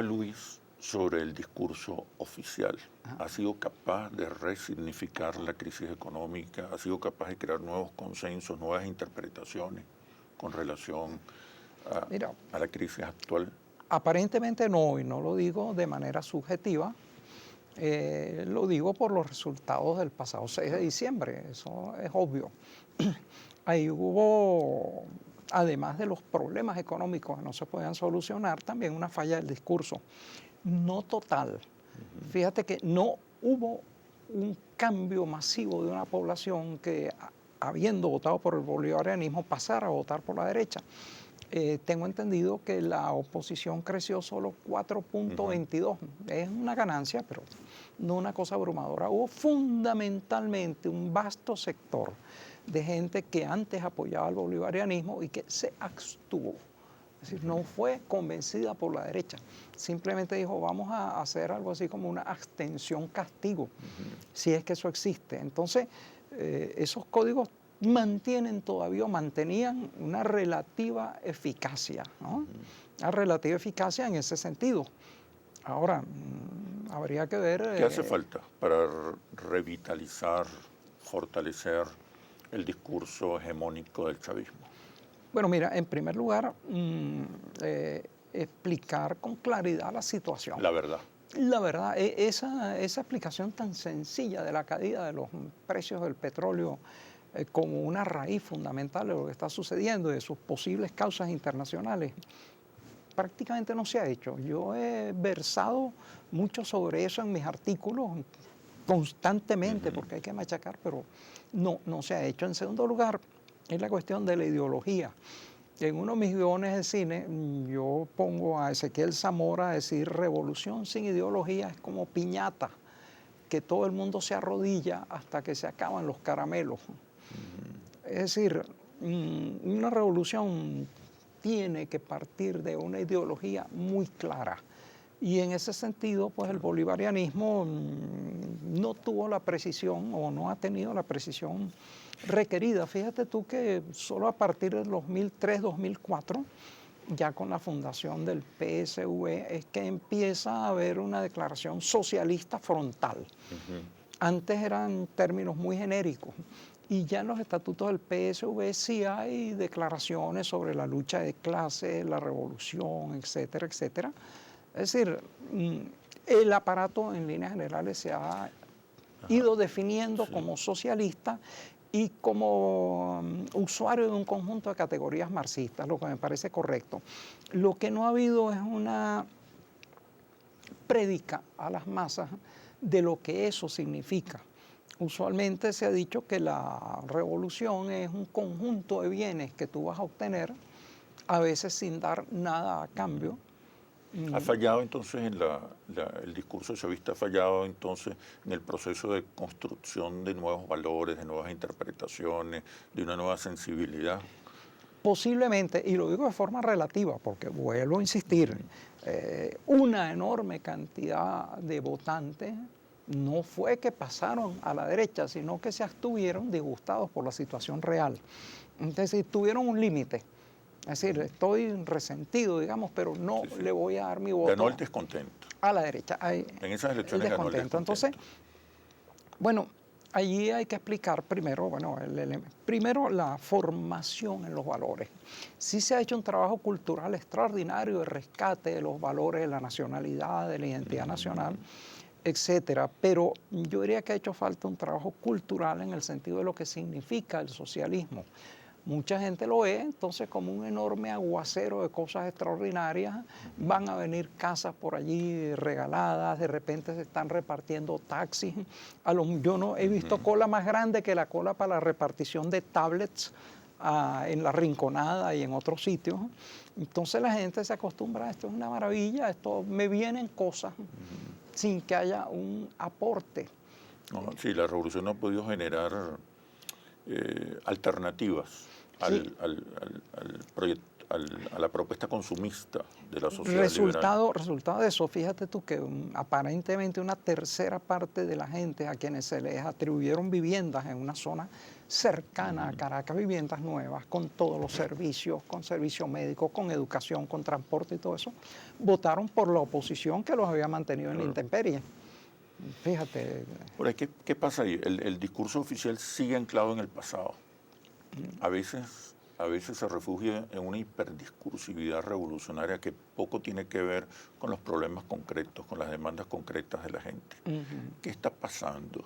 preguntaba Luis sobre el discurso oficial. Ajá. ¿Ha sido capaz de resignificar la crisis económica? ¿Ha sido capaz de crear nuevos consensos, nuevas interpretaciones con relación Mira, a la crisis actual? aparentemente no, y no lo digo de manera subjetiva, lo digo por los resultados del pasado 6 de diciembre, eso es obvio. Ahí hubo, además de los problemas económicos que no se podían solucionar, también una falla del discurso. No total. Fíjate que no hubo un cambio masivo de una población que, habiendo votado por el bolivarianismo, pasara a votar por la derecha. Tengo entendido que la oposición creció solo 4.22. Es una ganancia, pero no una cosa abrumadora. Hubo fundamentalmente un vasto sector de gente que antes apoyaba al bolivarianismo y que se abstuvo. Es decir, no fue convencida por la derecha. Simplemente dijo, vamos a hacer algo así como una abstención-castigo, si es que eso existe. Entonces, esos códigos mantenían una relativa eficacia, ¿no? Una relativa eficacia en ese sentido. Ahora, habría que ver... ¿Qué hace falta para revitalizar, fortalecer el discurso hegemónico del chavismo? Bueno, mira, en primer lugar, explicar con claridad la situación. La verdad. La verdad, esa explicación tan sencilla de la caída de los precios del petróleo como una raíz fundamental de lo que está sucediendo y de sus posibles causas internacionales, prácticamente no se ha hecho. Yo he versado mucho sobre eso en mis artículos constantemente, porque hay que machacar, pero no se ha hecho. En segundo lugar, es la cuestión de la ideología. En uno de mis guiones de cine, yo pongo a Ezequiel Zamora a decir, revolución sin ideología es como piñata, que todo el mundo se arrodilla hasta que se acaban los caramelos. Es decir, una revolución tiene que partir de una ideología muy clara. Y en ese sentido, pues el bolivarianismo no tuvo la precisión o no ha tenido la precisión requerida. Fíjate tú que solo a partir del 2003-2004, ya con la fundación del PSV, es que empieza a haber una declaración socialista frontal. Antes eran términos muy genéricos. Y ya en los estatutos del PSV sí hay declaraciones sobre la lucha de clases, la revolución, etcétera, etcétera. Es decir, el aparato en líneas generales se ha ido definiendo como socialista y como usuario de un conjunto de categorías marxistas, lo que me parece correcto. Lo que no ha habido es una prédica a las masas de lo que eso significa. Usualmente se ha dicho que la revolución es un conjunto de bienes que tú vas a obtener, a veces sin dar nada a cambio. ¿Ha fallado entonces el discurso chavista, ha fallado entonces en el proceso de construcción de nuevos valores, de nuevas interpretaciones, de una nueva sensibilidad? Posiblemente, y lo digo de forma relativa, porque vuelvo a insistir, una enorme cantidad de votantes no fue que pasaron a la derecha, sino que se abstuvieron disgustados por la situación real. Entonces, tuvieron un límite. Es decir, estoy resentido, digamos, pero no le voy a dar mi voto. Ganó el descontento. A la derecha. En esas elecciones ganó el descontento. Entonces, bueno, allí hay que explicar primero, primero la formación en los valores. Sí se ha hecho un trabajo cultural extraordinario de rescate de los valores de la nacionalidad, de la identidad nacional, etcétera, pero yo diría que ha hecho falta un trabajo cultural en el sentido de lo que significa el socialismo. Mucha gente lo ve entonces como un enorme aguacero de cosas extraordinarias. Van a venir casas por allí regaladas, de repente se están repartiendo taxis. Yo no he visto cola más grande que la cola para la repartición de tablets en La Rinconada y en otros sitios. Entonces la gente se acostumbra, esto es una maravilla, esto me vienen cosas sin que haya un aporte. No, sí, la revolución no ha podido generar alternativas a la propuesta consumista de la sociedad liberal. Resultado de eso, fíjate tú que aparentemente una tercera parte de la gente a quienes se les atribuyeron viviendas en una zona cercana a Caracas, viviendas nuevas, con todos los servicios, con servicio médico, con educación, con transporte y todo eso, votaron por la oposición que los había mantenido en la intemperie. Fíjate. Ahora, ¿qué pasa ahí? El discurso oficial sigue anclado en el pasado. A veces se refugia en una hiperdiscursividad revolucionaria que poco tiene que ver con los problemas concretos, con las demandas concretas de la gente. ¿Qué está pasando?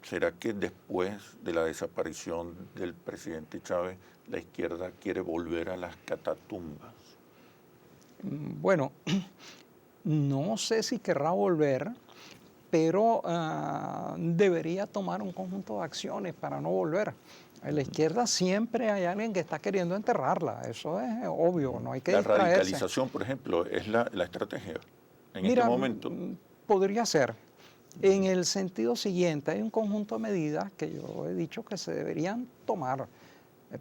¿Será que después de la desaparición del presidente Chávez, la izquierda quiere volver a las catatumbas? Bueno, no sé si querrá volver, pero debería tomar un conjunto de acciones para no volver. En la izquierda siempre hay alguien que está queriendo enterrarla, eso es obvio, no hay que distraerse. La radicalización, por ejemplo, es la estrategia en este momento. Podría ser. En el sentido siguiente, hay un conjunto de medidas que yo he dicho que se deberían tomar.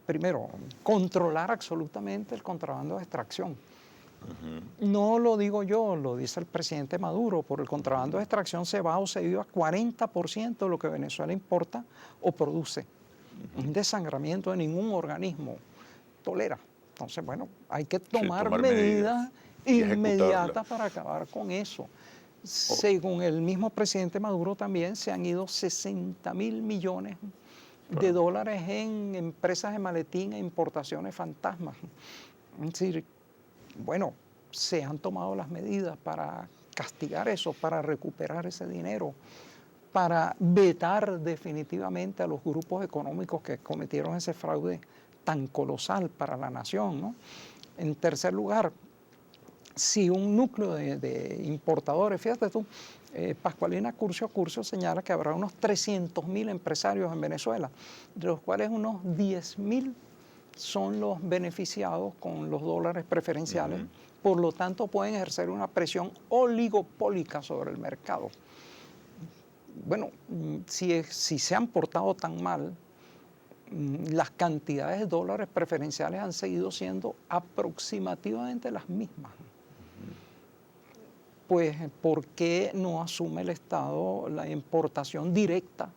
Primero, controlar absolutamente el contrabando de extracción. No lo digo yo, lo dice el presidente Maduro. Por el contrabando de extracción se va o se viva 40% de lo que Venezuela importa o produce. Un desangramiento de ningún organismo tolera. Entonces, bueno, hay que tomar medidas inmediatas para acabar con eso. Según el mismo presidente Maduro también se han ido 60.000 millones de dólares en empresas de maletín e importaciones fantasmas. Es decir, bueno, se han tomado las medidas para castigar eso, para recuperar ese dinero, para vetar definitivamente a los grupos económicos que cometieron ese fraude tan colosal para la nación, ¿no? En tercer lugar, si un núcleo de importadores, fíjate tú, Pascualina Curcio señala que habrá unos 300.000 empresarios en Venezuela, de los cuales unos 10.000 son los beneficiados con los dólares preferenciales, por lo tanto pueden ejercer una presión oligopólica sobre el mercado. Bueno, si se han portado tan mal, las cantidades de dólares preferenciales han seguido siendo aproximativamente las mismas. Pues, ¿por qué no asume el Estado la importación directa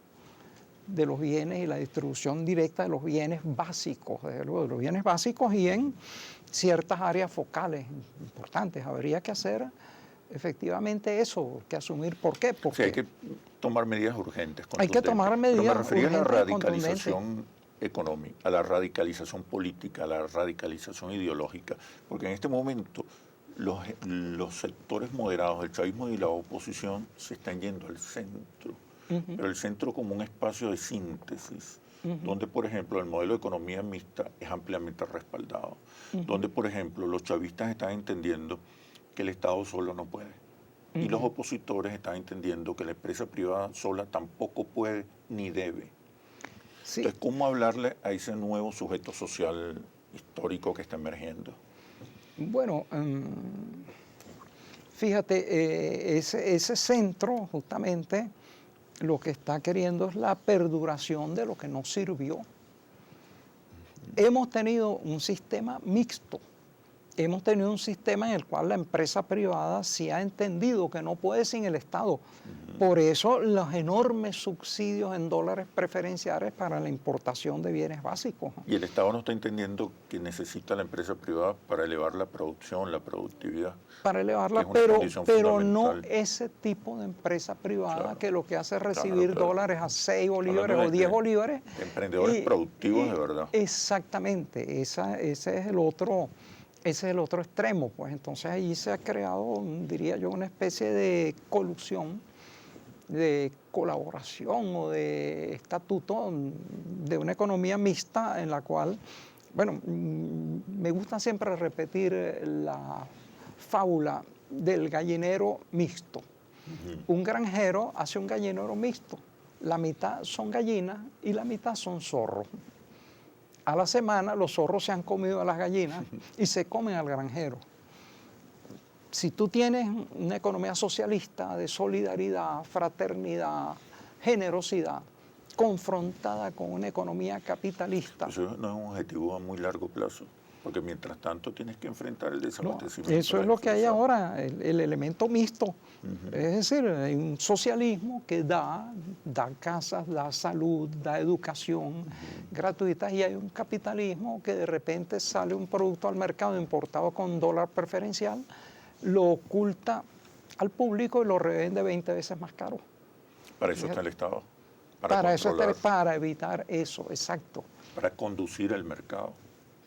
de los bienes y la distribución directa de los bienes básicos, desde luego, de los bienes básicos y en ciertas áreas focales importantes? Habría que hacer efectivamente eso, que asumir. ¿Por qué? Porque hay que tomar medidas urgentes. Hay que tomar medidas urgentes. Pero me refería a la radicalización económica, a la radicalización política, a la radicalización ideológica, porque en este momento los sectores moderados del chavismo y la oposición se están yendo al centro, pero el centro como un espacio de síntesis, donde, por ejemplo, el modelo de economía mixta es ampliamente respaldado, donde, por ejemplo, los chavistas están entendiendo que el Estado solo no puede, y los opositores están entendiendo que la empresa privada sola tampoco puede ni debe. Sí. Entonces, ¿cómo hablarle a ese nuevo sujeto social histórico que está emergiendo? Bueno, fíjate, ese centro justamente lo que está queriendo es la perduración de lo que no sirvió. Hemos tenido un sistema mixto, hemos tenido un sistema en el cual la empresa privada sí ha entendido que no puede sin el Estado. Por eso los enormes subsidios en dólares preferenciales para la importación de bienes básicos. Y el Estado no está entendiendo que necesita la empresa privada para elevar la producción, la productividad. Para elevarla, pero no ese tipo de empresa privada que lo que hace es recibir dólares a 6 bolívares o 10 bolívares. Emprendedores productivos de verdad. Exactamente, ese es el otro extremo. Pues entonces allí se ha creado, diría yo, una especie de colusión, de colaboración o de estatuto de una economía mixta en la cual, bueno, me gusta siempre repetir la fábula del gallinero mixto. Un granjero hace un gallinero mixto, la mitad son gallinas y la mitad son zorros. A la semana los zorros se han comido a las gallinas y se comen al granjero. Si tú tienes una economía socialista de solidaridad, fraternidad, generosidad, confrontada con una economía capitalista. Eso no es un objetivo a muy largo plazo. porque mientras tanto tienes que enfrentar el desabastecimiento. Eso es lo que hay ahora, el elemento mixto. Es decir, hay un socialismo que da casas, da salud, da educación gratuita, y hay un capitalismo que de repente sale un producto al mercado importado con dólar preferencial, lo oculta al público y lo revende 20 veces más caro. Para eso está el Estado. Para evitar eso, exacto. Para conducir el mercado.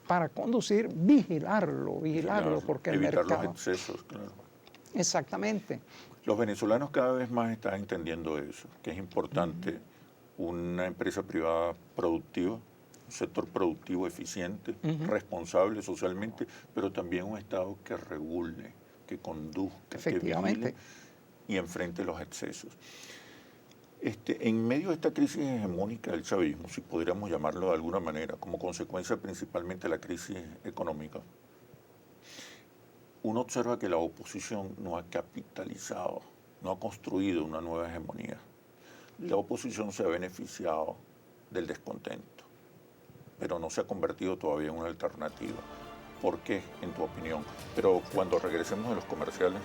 Para conducir, vigilarlo, porque el mercado... Evitar los excesos, claro. Exactamente. Los venezolanos cada vez más están entendiendo eso, que es importante una empresa privada productiva, un sector productivo eficiente, responsable socialmente, pero también un Estado que regule, que conduzca, que vigile y enfrente los excesos. En medio de esta crisis hegemónica del chavismo, si pudiéramos llamarlo de alguna manera, como consecuencia principalmente de la crisis económica, uno observa que la oposición no ha capitalizado, no ha construido una nueva hegemonía. La oposición se ha beneficiado del descontento, pero no se ha convertido todavía en una alternativa. ¿Por qué, en tu opinión? Pero cuando regresemos de los comerciales...